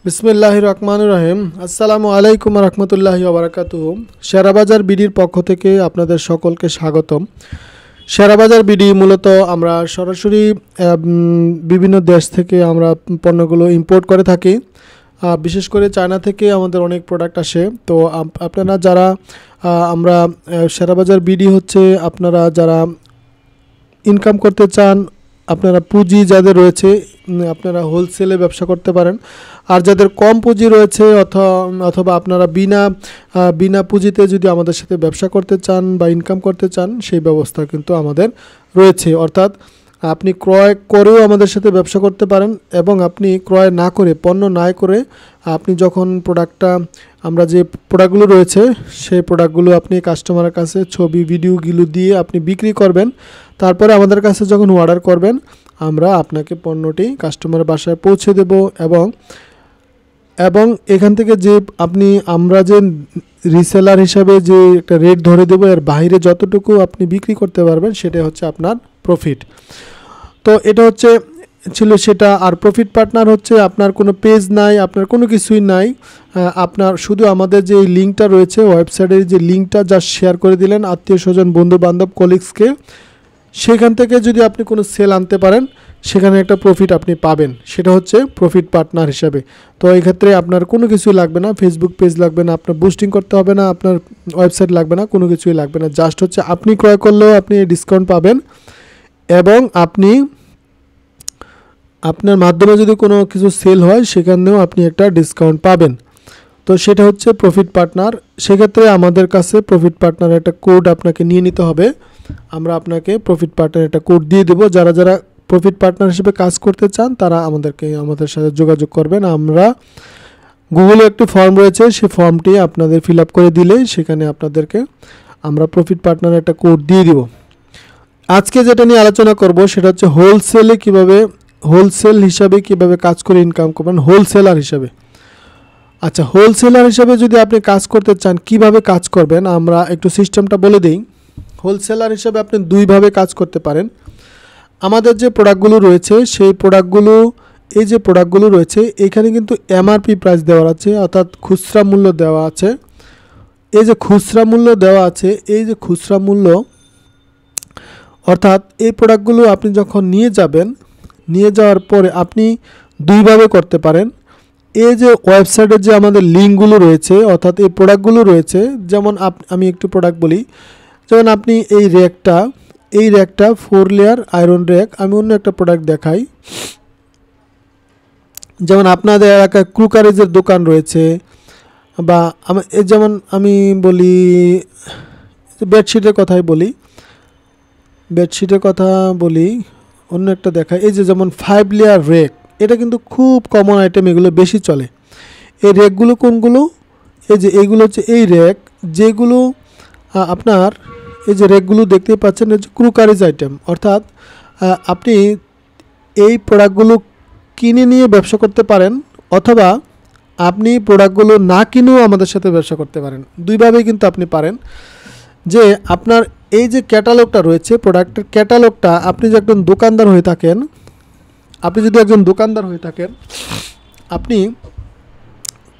বিসমিল্লাহির রহমানির রহিম। আসসালামু আলাইকুম রহমতুল্লাহি ওয়া বারাকাতুহু। শেয়ারবাজার বিডির পক্ষ থেকে আপনাদের সকলকে স্বাগতম। শেয়ারবাজার বিডি মূলত আমরা সরাসরি বিভিন্ন দেশ থেকে আমরা পণ্যগুলো ইম্পোর্ট করে থাকি। বিশেষ করে চায়না থেকে আমাদের অনেক প্রোডাক্ট আসে। তো আপনারা যারা আমরা শেয়ারবাজার বিডি হচ্ছে আপনারা যারা ইনকাম করতে চান, আপনারা পুঁজি যাদের রয়েছে আপনারা হোলসেলে ব্যবসা করতে পারেন। আর যাদের কম পুঁজি রয়েছে অথবা আপনারা বিনা পুঁজিতে যদি আমাদের সাথে ব্যবসা করতে চান বা ইনকাম করতে চান, সেই ব্যবস্থা কিন্তু আমাদের রয়েছে। অর্থাৎ আপনি ক্রয় করেও আমাদের সাথে ব্যবসা করতে পারেন এবং আপনি ক্রয় না করে, পণ্য না করে আপনি যখন আমরা যে প্রোডাক্টগুলো রয়েছে সেই প্রোডাক্টগুলো আপনি কাস্টমারের কাছে ছবি ভিডিওগুলো দিয়ে আপনি বিক্রি করবেন। তারপরে আমাদের কাছে যখন অর্ডার করবেন আমরা আপনাকে পণ্যটি কাস্টমারের বাসায় পৌঁছে দেব এবং এখান থেকে যে আমরা যে রিসেলার হিসাবে যে একটা রেট ধরে দেবো, এর বাইরে যতটুকু আপনি বিক্রি করতে পারবেন সেটা হচ্ছে আপনার প্রফিট। তো এটা ছিল সেটা। আর প্রফিট পার্টনার হচ্ছে আপনার কোনো পেজ নাই, আপনার কোনো কিছুই নাই, আপনার শুধু আমাদের যে লিঙ্কটা রয়েছে ওয়েবসাইটের যে লিঙ্কটা জাস্ট শেয়ার করে দিলেন আত্মীয় স্বজন বন্ধু বান্ধব কলিগসকে, সেখান থেকে যদি আপনি কোনো সেল আনতে পারেন সেখানে একটা প্রফিট আপনি পাবেন, সেটা হচ্ছে প্রফিট পার্টনার হিসাবে। তো এই ক্ষেত্রে আপনার কোনো কিছুই লাগবে না, ফেসবুক পেজ লাগবে না, আপনার বুস্টিং করতে হবে না, আপনার ওয়েবসাইট লাগবে না, কোনো কিছুই লাগবে না। জাস্ট হচ্ছে আপনি ক্রয় করলেও আপনি ডিসকাউন্ট পাবেন এবং আপনি আপনার মাধ্যমে যদি কোনো কিছু সেল হয় সেখানেও আপনি একটা ডিসকাউন্ট পাবেন। তো সেটা হচ্ছে প্রফিট পার্টনার। সেক্ষেত্রে আমাদের কাছে প্রফিট পার্টনার একটা কোড আপনাকে নিয়ে নিতে হবে। আমরা আপনাকে প্রফিট পার্টনার একটা কোড দিয়ে দেবো। যারা যারা প্রফিট পার্টনার হিসেবে কাজ করতে চান তারা আমাদের সাথে যোগাযোগ করবেন। আমরা গুগলে একটি ফর্ম রয়েছে, সেই ফর্মটি আপনাদের ফিল আপ করে দিলে সেখানে আপনাদেরকে আমরা প্রফিট পার্টনার একটা কোড দিয়ে দিব। আজকে যেটা নিয়ে আলোচনা করব সেটা হচ্ছে হোলসেল হিসাবে কিভাবে কাজ করে ইনকাম করবেন, হোলসেলার হিসাবে। আচ্ছা, হোলসেলার হিসাবে যদি আপনি কাজ করতে চান কিভাবে কাজ করবেন আমরা একটু সিস্টেমটা বলে দিই। হোলসেলার হিসাবে আপনি দুইভাবে কাজ করতে পারেন। আমাদের যে প্রোডাক্টগুলো রয়েছে সেই প্রোডাক্টগুলো রয়েছে এখানে কিন্তু এমআরপি প্রাইস দেওয়া আছে, অর্থাৎ খুচরা মূল্য দেওয়া আছে। এই যে খুচরা মূল্য অর্থাৎ এই প্রোডাক্টগুলো আপনি যখন নিয়ে যাওয়ার পরে আপনি দুইভাবে করতে পারেন। এই যে ওয়েবসাইটের যে আমাদের লিঙ্কগুলো রয়েছে অর্থাৎ এই প্রোডাক্টগুলো রয়েছে, যেমন আমি একটু প্রোডাক্ট বলি, যেমন আপনি এই র্যাকটা 4 লেয়ার আয়রন র্যাক, আমি অন্য একটা প্রোডাক্ট দেখাই। যেমন আপনাদের এলাকায় ক্রুকারেজের দোকান রয়েছে, বা যেমন আমি বলি বেডশিটের কথা বলি, অন্য একটা দেখাই। এই যে যেমন 5 লেয়ার র্যাক, এটা কিন্তু খুব কমন আইটেম, এগুলো বেশি চলে। এই র্যাকগুলো কোনগুলো? এইগুলো হচ্ছে এই র্যাক যেগুলো আপনার এই যে র্যাকগুলো দেখতে পাচ্ছেন হচ্ছে ক্রুকারিজ আইটেম। অর্থাৎ আপনি এই প্রোডাক্টগুলো কিনে নিয়ে ব্যবসা করতে পারেন অথবা আপনি প্রোডাক্টগুলো না কিনেও আমাদের সাথে ব্যবসা করতে পারেন। দুইভাবেই কিন্তু আপনি পারেন। যে আপনার এই যে ক্যাটালগটা রয়েছে, প্রোডাক্টের ক্যাটালগটা আপনি যদি একজন দোকানদার হয়ে থাকেন, আপনি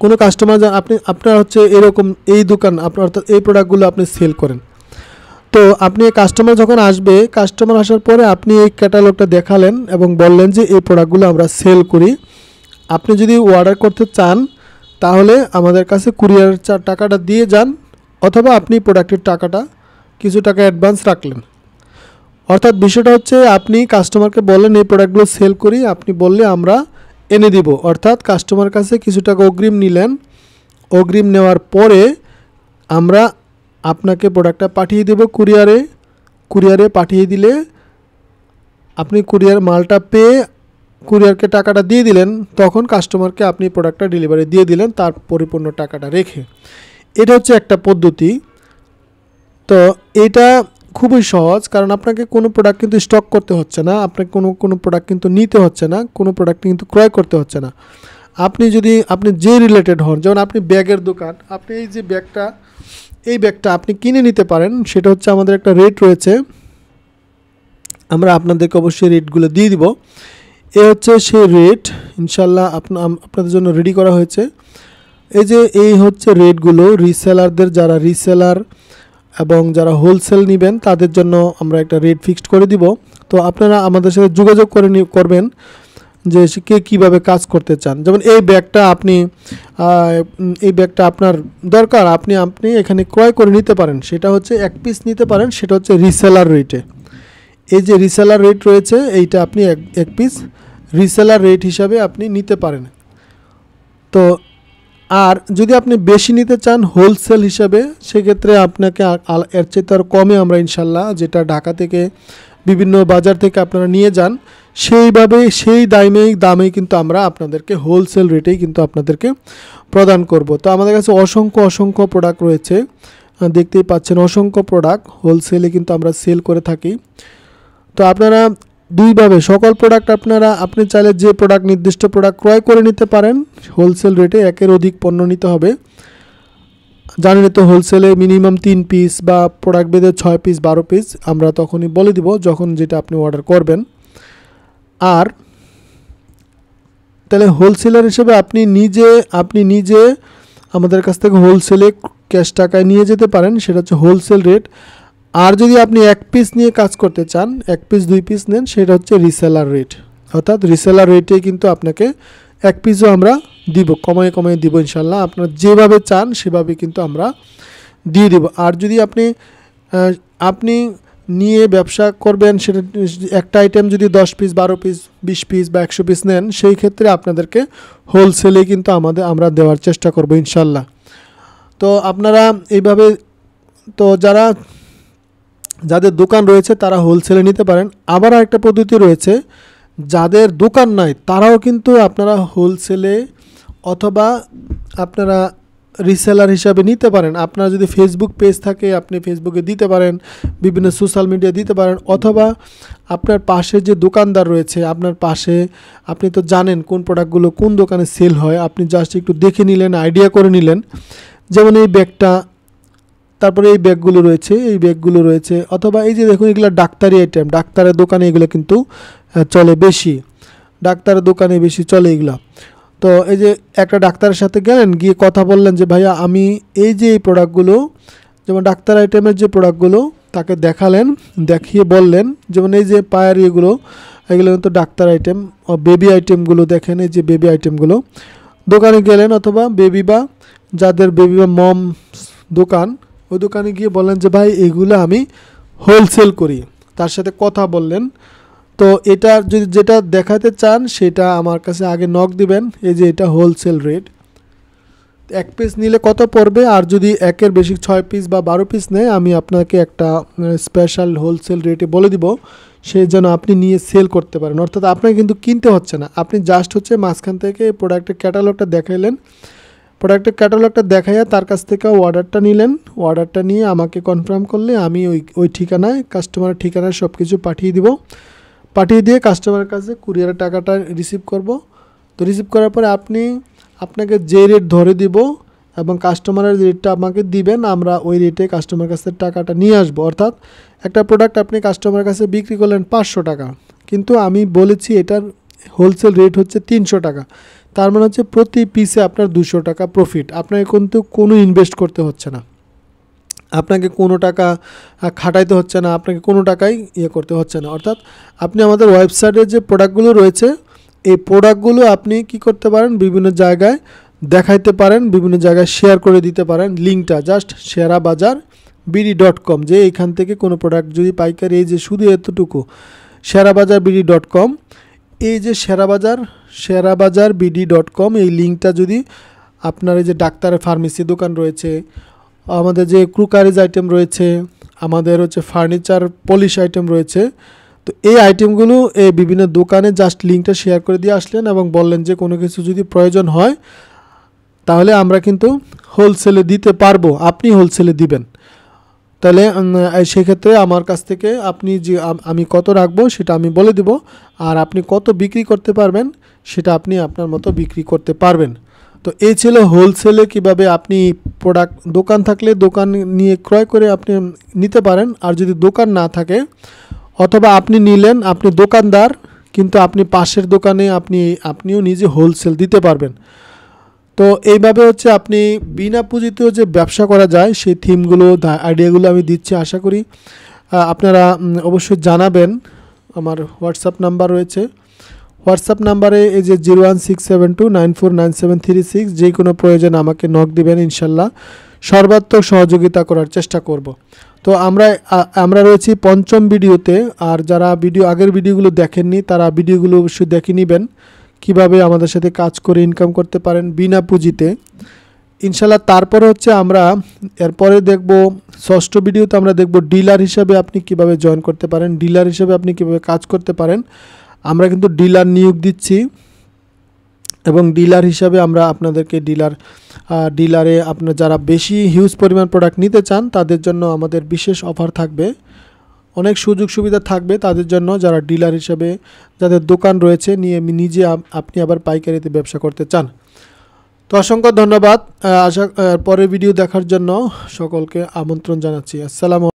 কোনো কাস্টমার আপনার হচ্ছে এরকম এই দোকান আপনার, অর্থাৎ এই প্রোডাক্টগুলো আপনি সেল করেন। তো আপনি কাস্টমার যখন আসবে, কাস্টমার আসার পরে আপনি এই ক্যাটালগটা দেখালেন এবং বললেন যে এই প্রোডাক্টগুলো আমরা সেল করি। আপনি যদি অর্ডার করতে চান তাহলে আমাদের কাছে কুরিয়ার টাকাটা দিয়ে যান, অথবা আপনি প্রোডাক্টের কিছু টাকা অ্যাডভান্স রাখলেন। অর্থাৎ বিষয়টা হচ্ছে আপনি কাস্টমারকে বললেন এই প্রোডাক্টগুলো সেল করি, আপনি বললে আমরা এনে দিব। অর্থাৎ কাস্টমার কাছে কিছু টাকা অগ্রিম নিলেন। অগ্রিম নেওয়ার পরে আমরা আপনাকে প্রোডাক্টটা পাঠিয়ে দেব কুরিয়ারে পাঠিয়ে দিলে আপনি কুরিয়ার মালটা পেয়ে কুরিয়ারকে টাকাটা দিয়ে দিলেন, তখন কাস্টমারকে আপনি প্রোডাক্টটা ডেলিভারি দিয়ে দিলেন তার পরিপূর্ণ টাকাটা রেখে। এটা হচ্ছে একটা পদ্ধতি। তো এটা খুবই সহজ, কারণ আপনাকে কোনো প্রোডাক্ট কিন্তু স্টক করতে হচ্ছে না, আপনাকে কোনো প্রোডাক্ট কিন্তু নিতে হচ্ছে না, কোনো প্রোডাক্ট কিন্তু ক্রয় করতে হচ্ছে না। আপনি যে রিলেটেড হন, যেমন আপনি ব্যাগের দোকান, আপনি এই ব্যাগটা আপনি কিনে নিতে পারেন। সেটা হচ্ছে আমাদের একটা রেট রয়েছে, আমরা আপনাদেরকে অবশ্যই রেটগুলো দিয়ে দিব। এ হচ্ছে সেই রেট, ইনশাল্লাহ আপনাদের জন্য রেডি করা হয়েছে। এই হচ্ছে রেটগুলো রিসেলারদের, যারা রিসেলার এবং যারা হোলসেল নেবেন তাদের জন্য আমরা একটা রেট ফিক্সড করে দিব। তো আপনারা আমাদের সাথে যোগাযোগ করবেন যে কে কীভাবে কাজ করতে চান। যেমন এই ব্যাগটা আপনার দরকার, আপনি এখানে ক্রয় করে নিতে পারেন, সেটা হচ্ছে 1 পিস নিতে পারেন, সেটা হচ্ছে রিসেলার রেটে। এই যে রিসেলার রেট রয়েছে এইটা আপনি এক পিস রিসেলার রেট হিসাবে আপনি নিতে পারেন। তো আর যদি আপনি বেশি নিতে চান হোলসেল হিসাবে, সেক্ষেত্রে আপনাকে এর চেয়ে তার কমে আমরা ইনশাল্লাহ, যেটা ঢাকা থেকে বিভিন্ন বাজার থেকে আপনারা নিয়ে যান সেইভাবে সেই দামেই কিন্তু আমরা আপনাদেরকে হোলসেল রেটেই কিন্তু আপনাদেরকে প্রদান করব। তো আমাদের কাছে অসংখ্য প্রোডাক্ট রয়েছে, দেখতেই পাচ্ছেন অসংখ্য প্রোডাক্ট হোলসেলে কিন্তু আমরা সেল করে থাকি। তো আপনারা দুইভাবে সকল প্রোডাক্ট আপনি চাইলে যে প্রোডাক্ট নির্দিষ্ট প্রোডাক্ট ক্রয় করে নিতে পারেন হোলসেল রেটে, একের অধিক পণ্য নিতে হবে। জানেন তো হোলসেলে মিনিমাম 3 পিস বা প্রোডাক্ট বেঁধে 6 পিস 12 পিস আমরা তখনই বলে দিব যখন যেটা আপনি অর্ডার করবেন। আর তাহলে হোলসেলার হিসেবে আপনি নিজে আমাদের কাছ থেকে হোলসেলে ক্যাশ টাকায় নিয়ে যেতে পারেন, সেটা হচ্ছে হোলসেল রেট। আর যদি আপনি 1 পিস নিয়ে কাজ করতে চান, 1 পিস 2 পিস নেন, সেটা হচ্ছে রিসেলার রেট। অর্থাৎ রিসেলার রেটে কিন্তু আপনাকে 1 পিসও আমরা দিব, কমায় দিব ইনশাল্লাহ। আপনারা যেভাবে চান সেভাবে কিন্তু আমরা দিয়ে দিব। আর যদি আপনি নিয়ে ব্যবসা করবেন, সেটা একটা আইটেম যদি 10 পিস 12 পিস 20 পিস বা 100 পিস নেন, সেই ক্ষেত্রে আপনাদেরকে হোলসেলে কিন্তু আমরা দেওয়ার চেষ্টা করব ইনশাল্লাহ। তো আপনারা এইভাবে, তো যাদের দোকান রয়েছে তারা হোলসেলে নিতে পারেন। আবার একটা পদ্ধতি রয়েছে, যাদের দোকান নাই তারাও কিন্তু আপনারা হোলসেলে অথবা আপনারা রিসেলার হিসাবে নিতে পারেন। আপনার যদি ফেসবুক পেজ থাকে আপনি ফেসবুকে দিতে পারেন, বিভিন্ন সোশ্যাল মিডিয়া দিতে পারেন, অথবা আপনার পাশে যে দোকানদার রয়েছে আপনার পাশে, আপনি তো জানেন কোন প্রোডাক্টগুলো কোন দোকানে সেল হয়, আপনি জাস্ট একটু দেখে নিলেন, আইডিয়া করে নিলেন। যেমন এই ব্যাগটা, তারপরে এই ব্যাগগুলো রয়েছে, অথবা এই যে দেখুন এগুলো ডাক্তারি আইটেম, ডাক্তারের দোকানে এগুলো কিন্তু চলে বেশি, ডাক্তারের দোকানে বেশি চলে এগুলো। তো এই যে একটা ডাক্তারের সাথে গেলেন, গিয়ে কথা বললেন যে ভাইয়া আমি এই প্রোডাক্টগুলো, যেমন ডাক্তার আইটেমের যে প্রোডাক্টগুলো তাকে দেখালেন, দেখিয়ে বললেন যেমন এই যে পায়ের এগুলো কিন্তু ডাক্তার আইটেম। বেবি আইটেমগুলো দেখেন, এই যে বেবি আইটেমগুলো দোকানে গেলেন, অথবা বেবি বা যাদের বেবি বা মম দোকান, ওই দোকানে গিয়ে বললেন যে ভাই এগুলো আমি হোলসেল করি, তার সাথে কথা বললেন। তো এটা যদি যেটা দেখাতে চান সেটা আমার কাছে আগে নক দিবেন। এই যে এটা হোলসেল রেট, 1 পিস নিলে কত পড়বে, আর যদি 1-এর বেশি 6 পিস বা 12 পিস নেয় আমি আপনাকে একটা স্পেশাল হোলসেল রেটে বলে দিব, সেই জন্য আপনি নিয়ে সেল করতে পারেন। অর্থাৎ আপনাকে কিন্তু কিনতে হচ্ছে না, আপনি জাস্ট হচ্ছে মাঝখান থেকে প্রোডাক্টের ক্যাটালগটা দেখাইলেন, প্রোডাক্টের ক্যাটালগটা দেখাইয়া তার কাছ থেকে অর্ডারটা নিলেন, অর্ডারটা নিয়ে আমাকে কনফার্ম করলে আমি ওই ঠিকানায়, কাস্টমারের ঠিকানায় সব কিছু পাঠিয়ে দিব। পাঠিয়ে দিয়ে কাস্টমারের কাছে কুরিয়ারের টাকাটা রিসিভ করব। তো রিসিভ করার পরে আপনাকে যে রেট ধরে দিব এবং কাস্টমারের রেটটা আমাকে দিবেন, আমরা ওই রেটে কাস্টমারের কাছে টাকাটা নিয়ে আসবো। অর্থাৎ একটা প্রোডাক্ট আপনি কাস্টমারের কাছে বিক্রি করলেন 500 টাকা, কিন্তু আমি বলেছি এটার হোলসেল রেট হচ্ছে 300 টাকা, তার মানে হচ্ছে প্রতি পিসে আপনার 200 টাকা প্রফিট। আপনাকে কিন্তু কোনো ইনভেস্ট করতে হচ্ছে না, আপনাকে কোনো টাকা খাটাইতে হচ্ছে না, আপনাকে কোনো টাকাই করতে হচ্ছে না। অর্থাৎ আপনি আমাদের ওয়েবসাইটে যে প্রোডাক্টগুলো রয়েছে এই প্রোডাক্টগুলো আপনি কি করতে পারেন, বিভিন্ন জায়গায় দেখাইতে পারেন, বিভিন্ন জায়গায় শেয়ার করে দিতে পারেন। লিঙ্কটা জাস্ট serabazaarbd.com, যে এখান থেকে কোনো প্রোডাক্ট যদি পাইকারি, এই যে শুধু এতটুকু serabazaarbd.com, এই যে serabazaarbd.com এই লিঙ্কটা যদি আপনার এই যে ডাক্তারের ফার্মেসি দোকান রয়েছে, আমাদের যে ক্রুকারিজ আইটেম রয়েছে, আমাদের হচ্ছে ফার্নিচার পলিশ আইটেম রয়েছে, তো এই আইটেমগুলো এই বিভিন্ন দোকানে জাস্ট লিঙ্কটা শেয়ার করে দিয়ে আসলেন এবং বললেন যে কোনো কিছু যদি প্রয়োজন হয় তাহলে আমরা কিন্তু হোলসেলে দিতে পারবো, আপনি হোলসেলে দিবেন। তাহলে সেক্ষেত্রে আমার কাছ থেকে আমি কত রাখবো সেটা আমি বলে দিব, আর আপনি কত বিক্রি করতে পারবেন সেটা আপনি আপনার মতো বিক্রি করতে পারবেন। তো এই ছিল হোলসেলে কিভাবে আপনি প্রোডাক্ট, দোকান থাকলে দোকান নিয়ে ক্রয় করে আপনি নিতে পারেন, আর যদি দোকান না থাকে অথবা আপনি নিলেন, আপনি দোকানদার কিন্তু আপনি পাশের দোকানে আপনিও নিজে হোলসেল দিতে পারবেন। তো এইভাবে হচ্ছে আপনি বিনা পুঁজিতেও যে ব্যবসা করা যায় সেই থিমগুলো আইডিয়াগুলো আমি দিচ্ছি। আশা করি আপনারা অবশ্যই জানাবেন। আমার হোয়াটসঅ্যাপ নাম্বার রয়েছে, হোয়াটসঅ্যাপ নাম্বারে এই যে 01672949736, যে কোনো প্রয়োজন আমাকে নক দিবেন, ইনশাল্লাহ সর্বাত্মক সহযোগিতা করার চেষ্টা করব। তো আমরা রয়েছি 5ম ভিডিওতে। আর যারা আগের ভিডিওগুলো দেখেননি তারা ভিডিওগুলো অবশ্যই দেখে নেবেন, কীভাবে আমাদের সাথে কাজ করে ইনকাম করতে পারেন বিনা পুঁজিতে ইনশাল্লাহ। তারপরে হচ্ছে আমরা এরপরে দেখব 6ষ্ঠ ভিডিওতে আমরা দেখব ডিলার হিসাবে আপনি কিভাবে জয়েন করতে পারেন, ডিলার হিসাবে আপনি কিভাবে কাজ করতে পারেন। আমরা কিন্তু ডিলার নিয়োগ দিচ্ছি এবং ডিলার হিসাবে আমরা আপনাদেরকে ডিলারে আপনার যারা বেশি হিউজ পরিমাণ প্রোডাক্ট নিতে চান তাদের জন্য আমাদের বিশেষ অফার থাকবে, অনেক সুযোগ সুবিধা থাকবে তাদের জন্য, যারা ডিলার হিসাবে যাদের দোকান রয়েছে নিয়ে নিজে আপনি আবার পাইকারিতে ব্যবসা করতে চান। তো অসংখ্য ধন্যবাদ। পরের ভিডিও দেখার জন্য সকলকে আমন্ত্রণ জানাচ্ছি। আসসালামু